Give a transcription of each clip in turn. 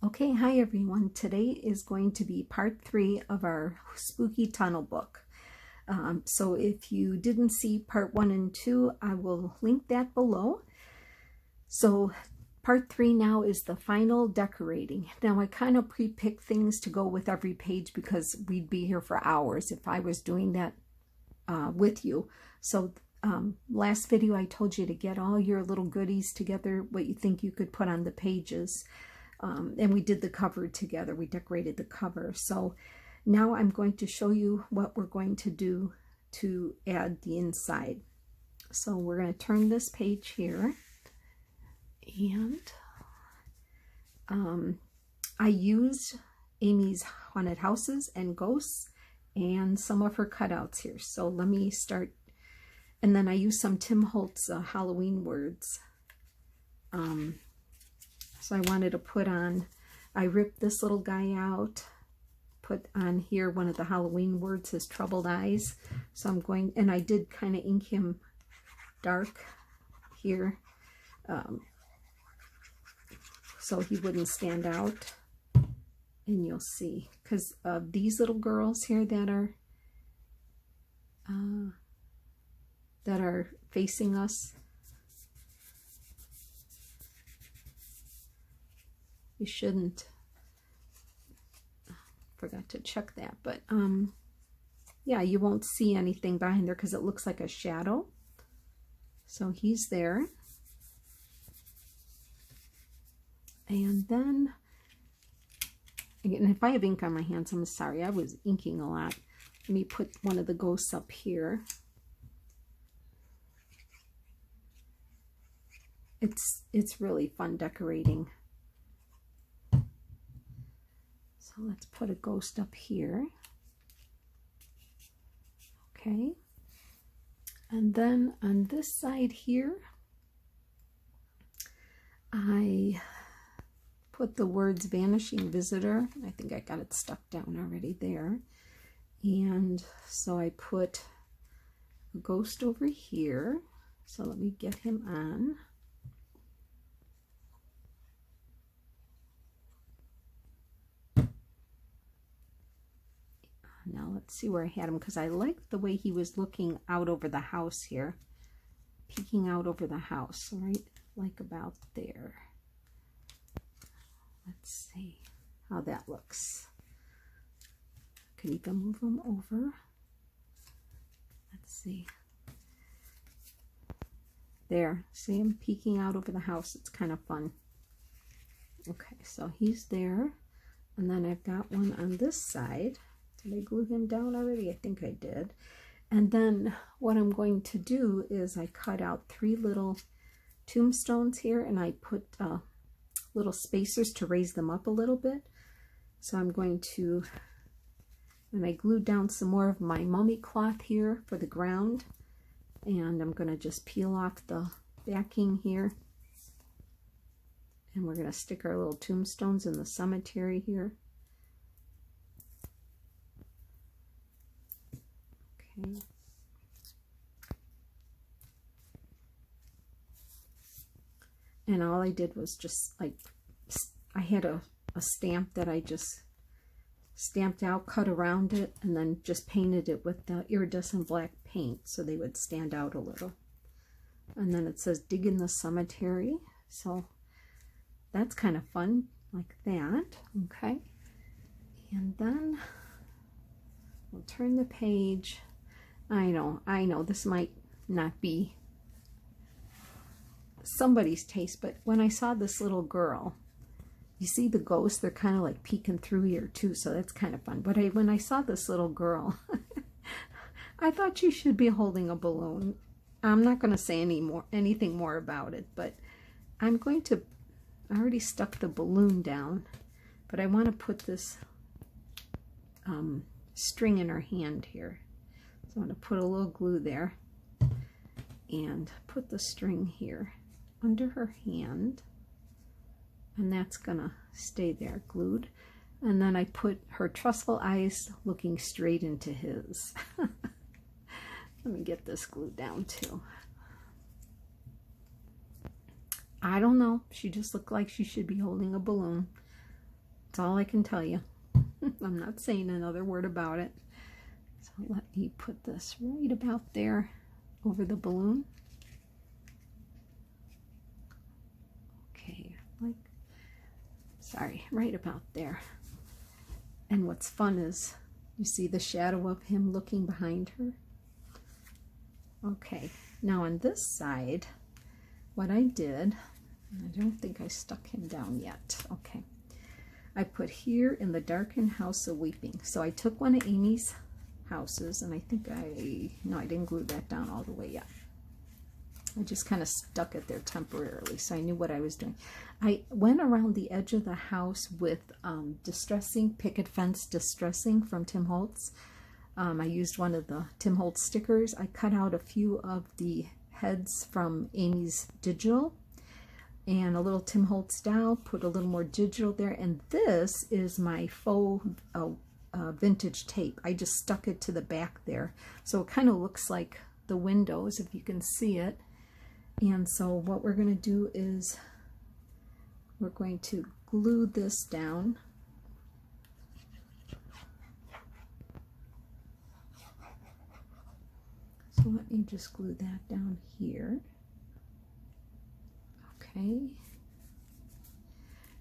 Okay, hi everyone. Today is going to be part 3 of our spooky tunnel book. So if you didn't see part 1 and 2, I will link that below. So part 3 now is the final decorating. Now I kind of pre-picked things to go with every page because we'd be here for hours if I was doing that with you. So last video I told you to get all your little goodies together, what you think you could put on the pages. And we did the cover together. We decorated the cover. So now I'm going to show you what we're going to do to add the inside. So we're going to turn this page here. And I used Amy's haunted houses and ghosts and some of her cutouts here. So let me start. And then I used some Tim Holtz Halloween words. So I wanted to put on, I ripped this little guy out, put on here one of the Halloween words, his troubled eyes. So I'm going, and I did kind of ink him dark here, so he wouldn't stand out. And you'll see, because these little girls here that are facing us, you shouldn't, forgot to check that, but yeah, you won't see anything behind there because it looks like a shadow. So he's there. And then, again, if I have ink on my hands, I'm sorry, I was inking a lot. Let me put one of the ghosts up here. It's really fun decorating. So let's put a ghost up here. Okay. And then on this side here, I put the words vanishing visitor. I think I got it stuck down already there. And so I put a ghost over here. So let me get him on. Now let's see where I had him, because I liked the way he was looking out over the house here. Peeking out over the house, right? Like about there. Let's see how that looks. Could even move him over. Let's see. There, see him peeking out over the house. It's kind of fun. Okay, so he's there. And then I've got one on this side. Did I glue him down already? I think I did. And then what I'm going to do is I cut out 3 little tombstones here, and I put little spacers to raise them up a little bit. So I'm going to, and I glued down some more of my mummy cloth here for the ground. And I'm going to just peel off the backing here. And we're going to stick our little tombstones in the cemetery here. Okay. And all I did was just like, I had a stamp that I just stamped out, cut around it, and then just painted it with the iridescent black paint so they would stand out a little. And then it says dig in the cemetery. So that's kind of fun, like that. Okay. And then we'll turn the page. I know, this might not be somebody's taste, but when I saw this little girl, you see the ghosts, they're kind of like peeking through here too, so that's kind of fun. But when I saw this little girl, I thought she should be holding a balloon. I'm not going to say anything more about it, but I already stuck the balloon down, but I want to put this string in her hand here. So I'm going to put a little glue there and put the string here under her hand, and that's going to stay there glued. And then I put her trustful eyes looking straight into his. Let me get this glued down too. I don't know. She just looked like she should be holding a balloon. That's all I can tell you. I'm not saying another word about it. So let me put this right about there over the balloon. Okay, sorry, right about there. And what's fun is you see the shadow of him looking behind her. Okay, now on this side, what I did, I don't think I stuck him down yet. Okay, I put here in the darkened house of weeping. So I took one of Amy's houses, and I think no, I didn't glue that down all the way yet. I just kind of stuck it there temporarily, so I knew what I was doing. I went around the edge of the house with distressing, picket fence distressing from Tim Holtz. I used one of the Tim Holtz stickers. I cut out a few of the heads from Amy's digital and a little Tim Holtz doll, put a little more digital there, and this is my faux vintage tape. I just stuck it to the back there, so it kind of looks like the windows, if you can see it. And so what we're going to do is we're going to glue this down. So let me just glue that down here. Okay.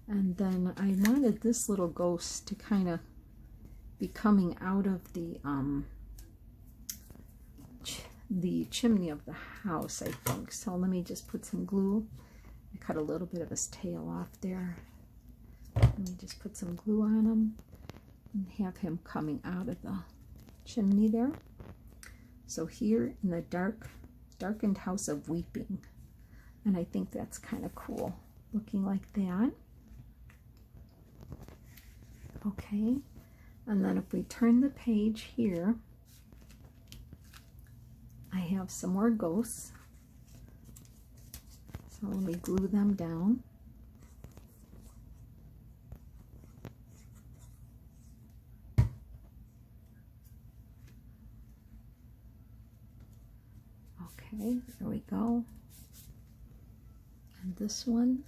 And then I wanted this little ghost to kind of be coming out of the chimney of the house, I think. So let me just put some glue. I cut a little bit of his tail off there. Let me just put some glue on him and have him coming out of the chimney there. So here in the darkened house of weeping. And I think that's kind of cool, looking like that. Okay, and then if we turn the page here, I have some more ghosts. So let me glue them down. Okay, there we go. And this one,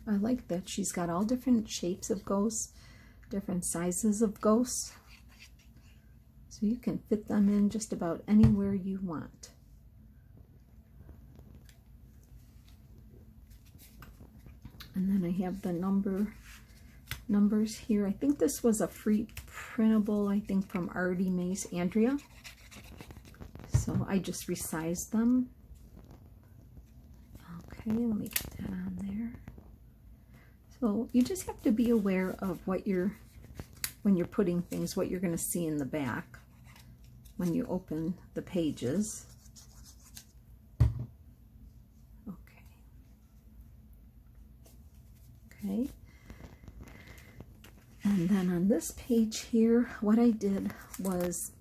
I like that she's got all different shapes of ghosts, different sizes of ghosts. So you can fit them in just about anywhere you want. And then I have the numbers here. I think this was a free printable, I think from Artie Mays Andrea. So I just resized them. Okay, let me get that on there. So you just have to be aware of what when you're putting things, what you're going to see in the back when you open the pages. Okay. And then on this page here, what I did was,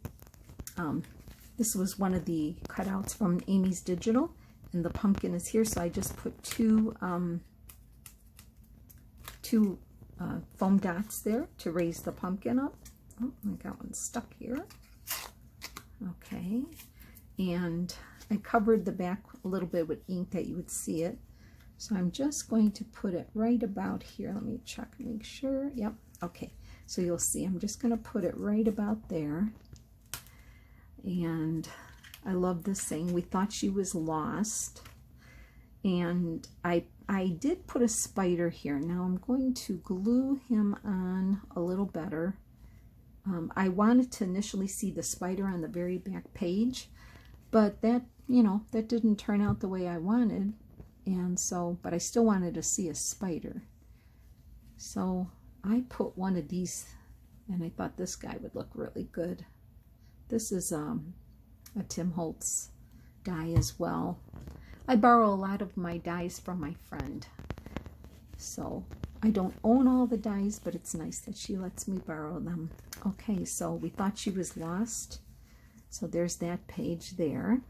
this was one of the cutouts from Amy's Digital, and the pumpkin is here, so I just put two foam dots there to raise the pumpkin up. Oh, I got one stuck here. Okay, and I covered the back a little bit with ink that you would see it. So I'm just going to put it right about here. Let me check and make sure. Yep, okay. So you'll see I'm just going to put it right about there. And I love this saying, we thought she was lost. And I did put a spider here. Now I'm going to glue him on a little better. I wanted to initially see the spider on the very back page, but that, that didn't turn out the way I wanted. And so, but I still wanted to see a spider. So I put one of these, and I thought this guy would look really good. This is a Tim Holtz die as well. I borrow a lot of my dies from my friend. So I don't own all the dies, but it's nice that she lets me borrow them. Okay, so we thought she was lost. So there's that page there.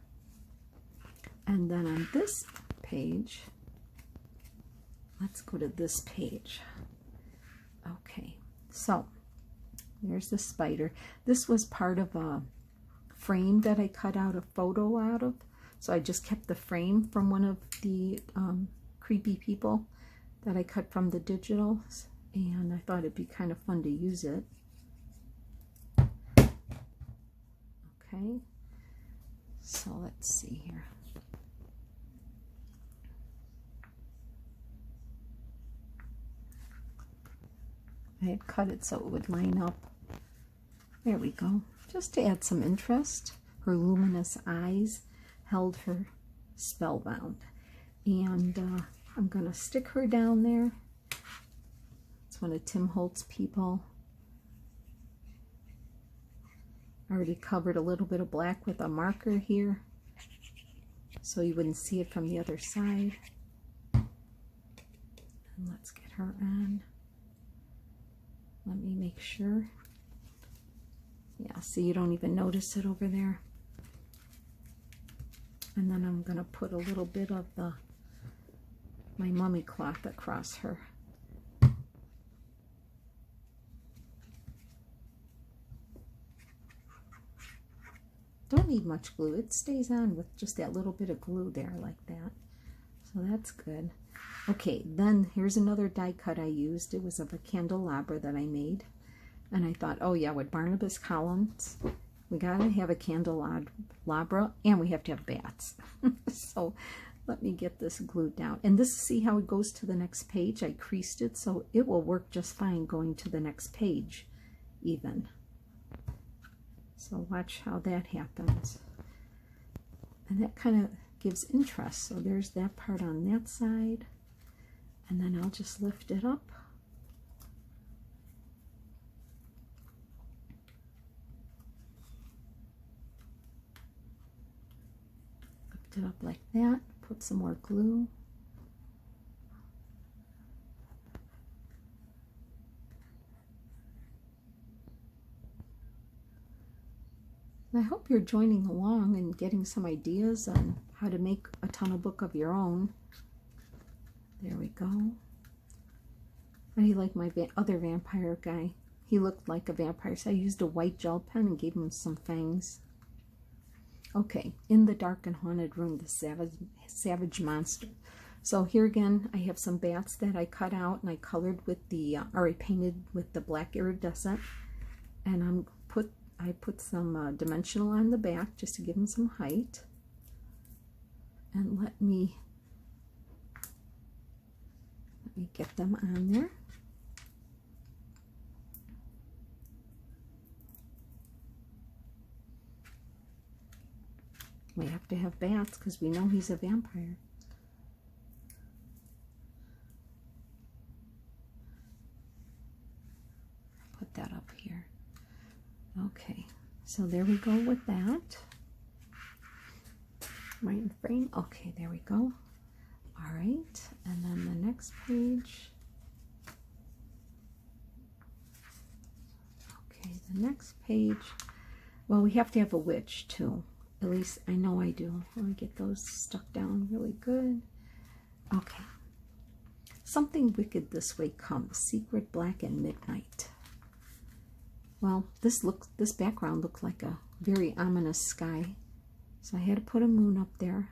And then on this page, let's go to this page. Okay, so there's the spider. This was part of a frame that I cut out a photo out of. So I just kept the frame from one of the creepy people that I cut from the digitals. and I thought it'd be kind of fun to use it. Okay, so let's see here. I had cut it so it would line up. There we go. Just to add some interest. Her luminous eyes held her spellbound. And I'm going to stick her down there. It's one of Tim Holtz's people. I already covered a little bit of black with a marker here, so you wouldn't see it from the other side. And let's get her on. Let me make sure. Yeah, see, you don't even notice it over there. And then I'm going to put a little bit of my mummy cloth across her. Don't need much glue. It stays on with just that little bit of glue there like that. So that's good. Okay, then here's another die cut I used. It was of a candelabra that I made. And I thought, oh yeah, with Barnabas columns, we gotta have a candelabra and we have to have bats. So let me get this glued down. And this, see how it goes to the next page? I creased it so it will work just fine going to the next page even. So watch how that happens. And that kind of gives interest. So there's that part on that side. And then I'll just lift it up. Lift it up like that. Put some more glue. I hope you're joining along and getting some ideas on how to make a tunnel book of your own. There we go. How do you like my other vampire guy? He looked like a vampire, so I used a white gel pen and gave him some fangs. Okay, in the dark and haunted room, the savage monster. So here again, I have some bats that I cut out and I colored with the, or I painted with the black iridescent, and I put some dimensional on the back just to give them some height. And let me get them on there. We have to have bats because we know he's a vampire. Put that up here. Okay, so there we go with that. Right in frame. Okay, there we go. All right, and then the next page. Okay, the next page. Well, we have to have a witch too. At least I know I do. Let me get those stuck down really good. Okay. Something wicked this way comes. Secret, black, and midnight. Well, this background looked like a very ominous sky. So I had to put a moon up there.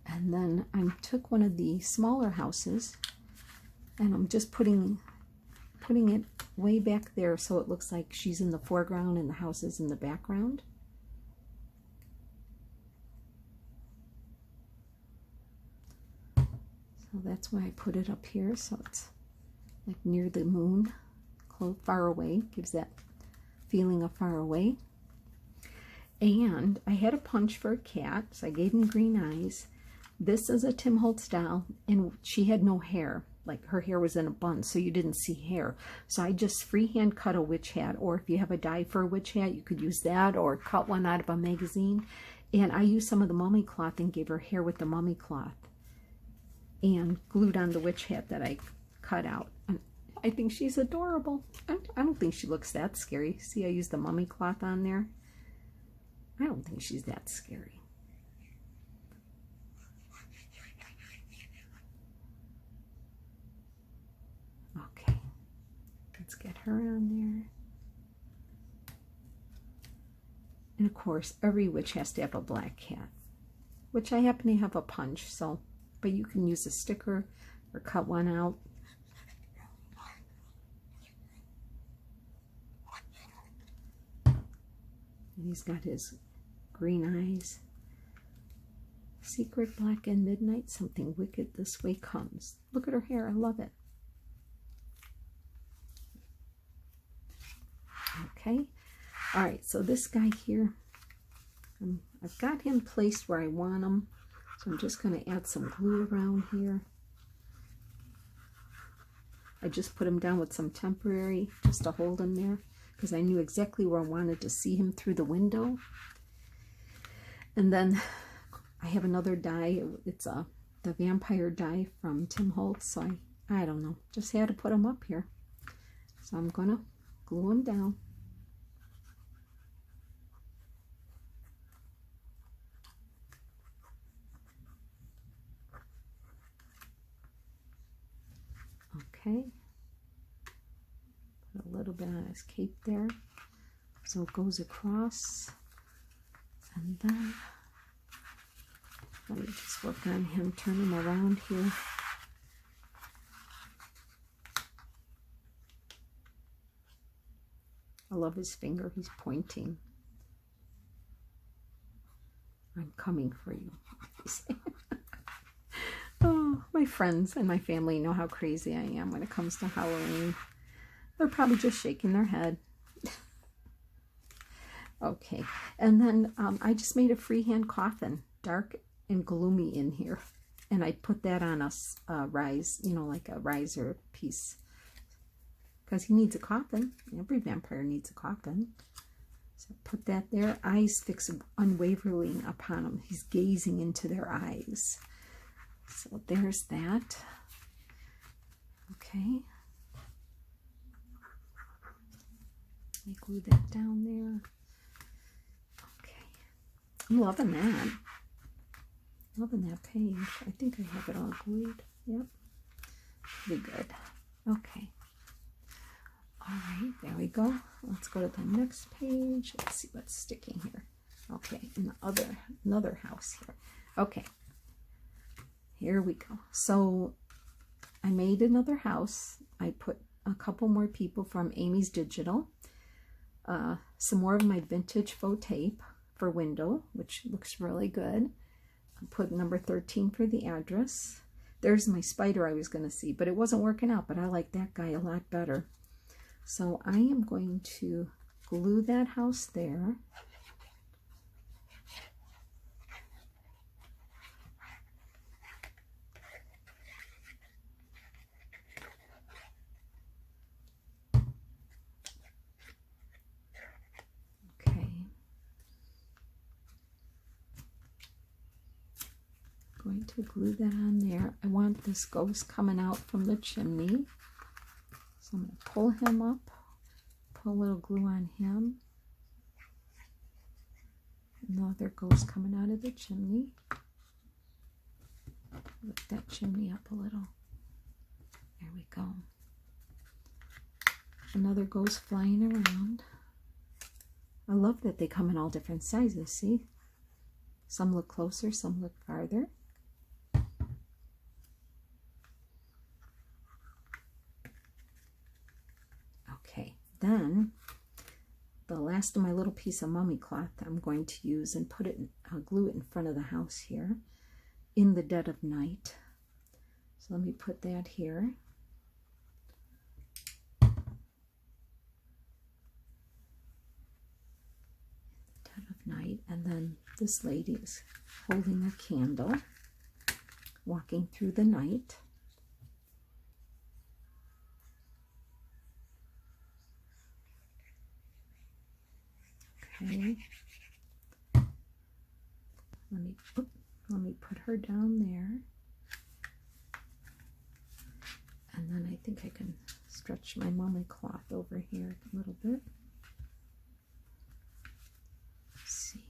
And then I took one of the smaller houses and I'm just putting it way back there so it looks like she's in the foreground and the house is in the background. So that's why I put it up here, so it's like near the moon, far away, gives that feeling of far away. And I had a punch for a cat, so I gave him green eyes. This is a Tim Holtz doll, and she had no hair. Like, her hair was in a bun, so you didn't see hair. So I just freehand cut a witch hat, or if you have a die for a witch hat, you could use that, or cut one out of a magazine. And I used some of the mummy cloth and gave her hair with the mummy cloth, and glued on the witch hat that I cut out. And I think she's adorable. I don't think she looks that scary. See, I used the mummy cloth on there. I don't think she's that scary. Okay, let's get her on And of course, every witch has to have a black cat, which I happen to have a punch, so, but you can use a sticker or cut one out. And he's got his green eyes. Secret black and midnight, something wicked this way comes. Look at her hair, I love it. Okay, all right, so this guy here, I've got him placed where I want him, so I'm just going to add some glue around here. I just put him down with some temporary, just to hold him there, because I knew exactly where I wanted to see him through the window. And then I have another die. It's the vampire die from Tim Holtz, so I don't know, just had to put him up here. So I'm going to glue him down. Okay, put a little bit on his cape there, so it goes across, and then let me just work on him, turn him around here. I love his finger, he's pointing. I'm coming for you. Oh, my friends and my family know how crazy I am when it comes to Halloween. They're probably just shaking their head. Okay, and then I just made a freehand coffin, dark and gloomy in here. And I put that on a rise, you know, like a riser piece. Because he needs a coffin. Every vampire needs a coffin. So put that there. Eyes fixed unwaveringly upon him. He's gazing into their eyes. So there's that. Okay. I glue that down there. Okay. I'm loving that. Loving that page. I think I have it all glued. Yep. Pretty good. Okay. All right, there we go. Let's go to the next page. Let's see what's sticking here. Okay, in the another house here. Okay. Here we go. So I made another house. I put a couple more people from Amy's Digital. Some more of my vintage faux tape for window, which looks really good. I put number 13 for the address. There's my spider I was going to see, but it wasn't working out, but I like that guy a lot better. So I am going to glue that house there. Going to glue that on there. I want this ghost coming out from the chimney. So I'm going to pull him up, put a little glue on him. Another ghost coming out of the chimney. Lift that chimney up a little. There we go. Another ghost flying around. I love that they come in all different sizes, see? Some look closer, some look farther. Okay, then the last of my little piece of mummy cloth I'm going to use and put it, glue it in front of the house here in the dead of night. So let me put that here. Dead of night, and then this lady is holding a candle, walking through the night. Okay. Let me put her down there. And then I think I can stretch my mummy cloth over here a little bit. Let's see.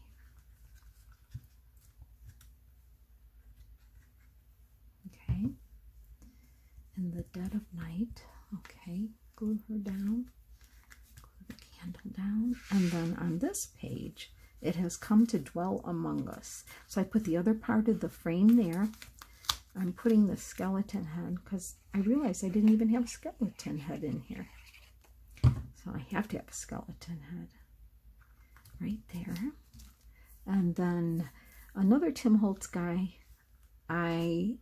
Okay. In the dead of night. Okay. Glue her down. Glue the candle down. And then on this page, It has come to dwell among us. So I put the other part of the frame there. I'm putting the skeleton head because I realized I didn't even have a skeleton head in here. So I have to have a skeleton head right there. And then another Tim Holtz guy, I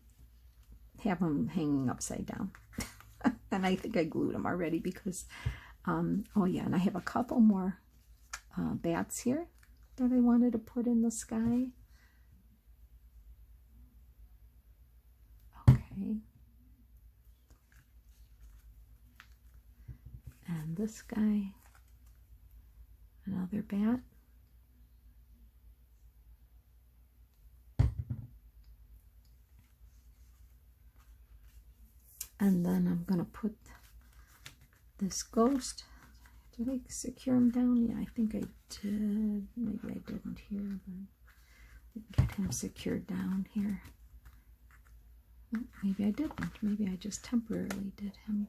have him hanging upside down. And I think I glued him already because, oh yeah, and I have a couple more bats here that I wanted to put in the sky. Okay. And this guy, another bat. And then I'm going to put this ghost. Did I secure him down? Yeah, I think I did. Maybe I didn't here, but get him secured down here. Oh, maybe I didn't. Maybe I just temporarily did him.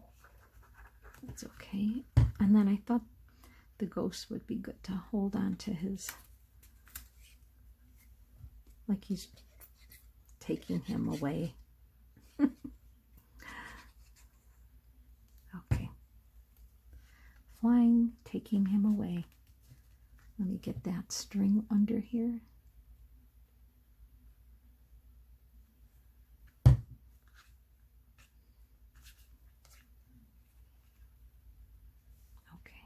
That's okay. And then I thought the ghost would be good to hold on to his, like he's taking him away. Okay. Flying, taking him away. Let me get that string under here. Okay.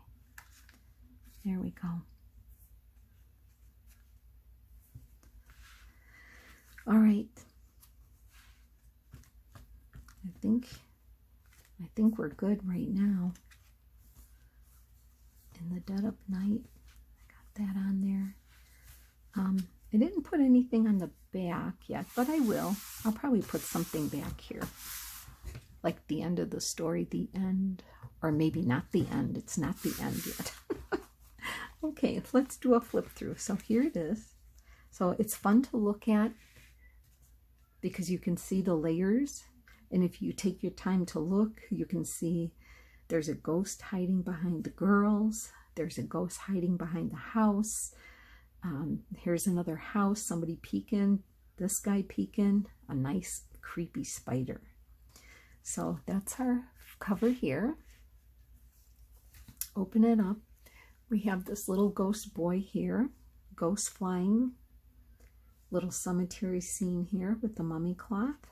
There we go. All right. I think we're good right now. In the dead of night, I got that on there. I didn't put anything on the back yet, but I will. I'll probably put something back here, like the end of the story, the end, or maybe not the end. It's not the end yet. Okay, let's do a flip through. So here it is. So it's fun to look at because you can see the layers. And if you take your time to look, you can see there's a ghost hiding behind the girls. There's a ghost hiding behind the house. Here's another house, somebody peeking. This guy peeking. A nice creepy spider. So that's our cover here. Open it up. We have this little ghost boy here. Ghost flying. Little cemetery scene here with the mummy cloth.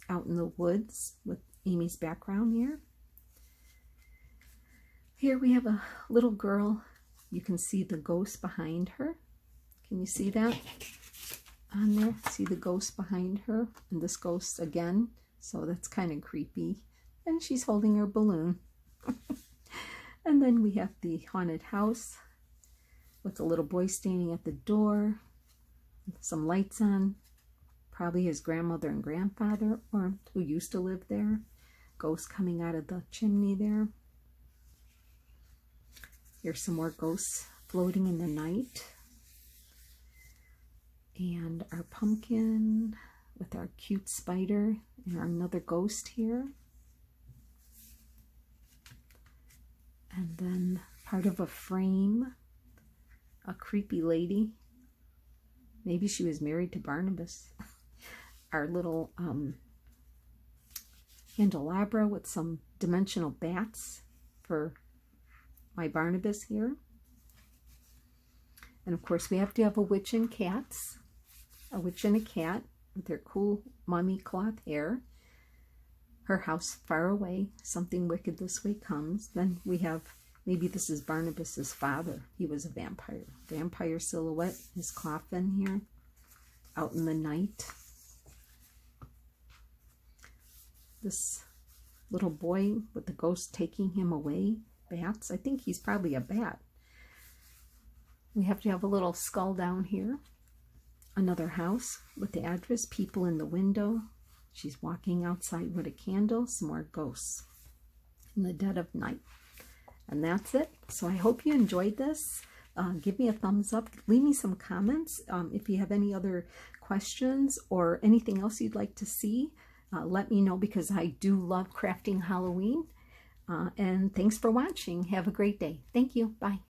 Out in the woods with Amy's background here. Here we have a little girl. You can see the ghost behind her. Can you see that on there? See the ghost behind her? And this ghost again. So that's kind of creepy. And she's holding her balloon. And then we have the haunted house with the little boy standing at the door. Some lights on. Probably his grandmother and grandfather, or who used to live there. Ghosts coming out of the chimney there. Here's some more ghosts floating in the night. And our pumpkin with our cute spider and our another ghost here. And then part of a frame, a creepy lady. Maybe she was married to Barnabas. Our little candelabra with some dimensional bats for my Barnabas here. And of course we have to have a witch and cats. A witch and a cat with their cool mummy cloth hair. Her house far away. Something wicked this way comes. Then we have, maybe this is Barnabas's father. He was a vampire. Vampire silhouette. His coffin here. Out in the night. This little boy with the ghost taking him away. Bats. I think he's probably a bat. We have to have a little skull down here. Another house with the address. People in the window. She's walking outside with a candle. Some more ghosts in the dead of night. And that's it. So I hope you enjoyed this. Give me a thumbs up. Leave me some comments. If you have any other questions or anything else you'd like to see, let me know because I do love crafting Halloween. And thanks for watching. Have a great day. Thank you. Bye.